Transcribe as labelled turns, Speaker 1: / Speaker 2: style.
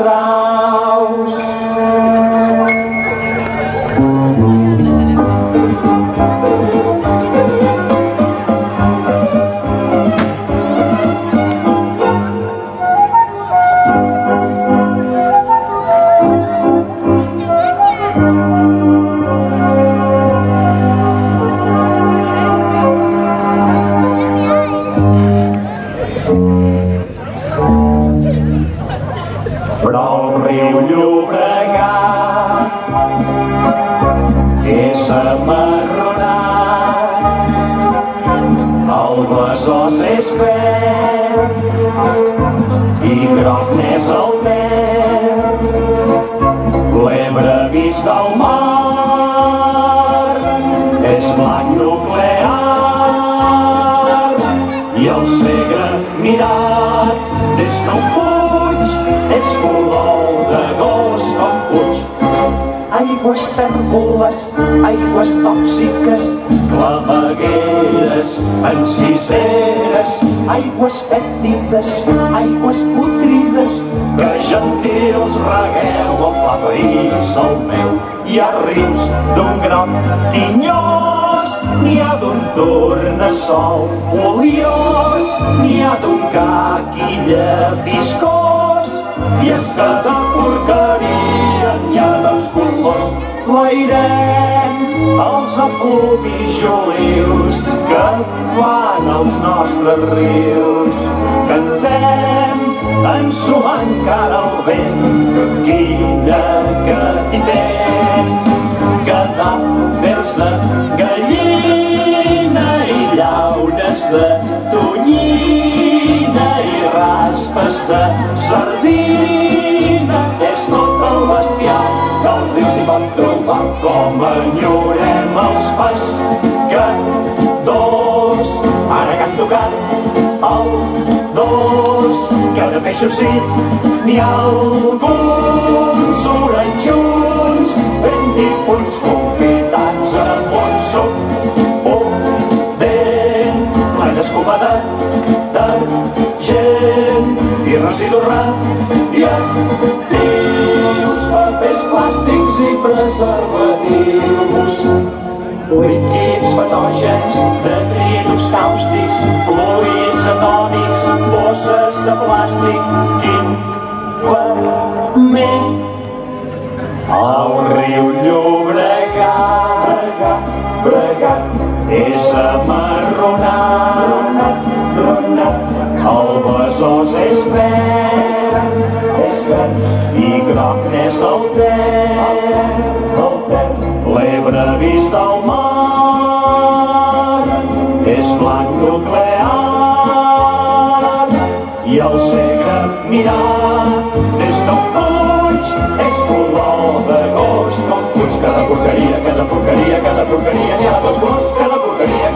Speaker 1: traus. Però el riu Llobregat és amarronat, el Besòs és verd i groc n'és el Ter. L'Ebre vist del mar és blanc nuclear i el Segre mirat des d'un puig és color d'agost com fuig. Aigües tèrboles, aigües tòxiques, clavegueres, enciseres, aigües fètides, aigües putrides, que gentils regueu el pla país el meu. Hi ha rius d'un groc tinyós, n'hi ha d'un tornassol oliós, n'hi ha d'un caquilla viscós, i és que de porqueria n'hi ha dels colors. Flairem els efluvis jolius que fan els nostres rius. Cantem ensumant cara al vent, quina capitén, cadàvers de gallina i llaunes de tonyina i raspes de sardina. És tot el bestiar que al riu s'hi pot trobar. Com enyorem els pescadors, ara que han tocat el dos, que de peixos sí n'hi ha alguns oranjons ben difunts confitats amb un suc pudent, ple d'escuma de gent i residus radioactius, papers plàstics i preservatius, líquids patògens, detritus càustics, fluids atòmics, bosses de plàstic. Quin ferment! El riu Llobregat és amarronat, el Besòs és verd i groc n'és el Ter. L'Ebre vist al mar és blanc nuclear i el Segre mirat des d'un puig és color d'agost com fuig. Cada porqueria, n'hi ha dos colors. Cada porqueria,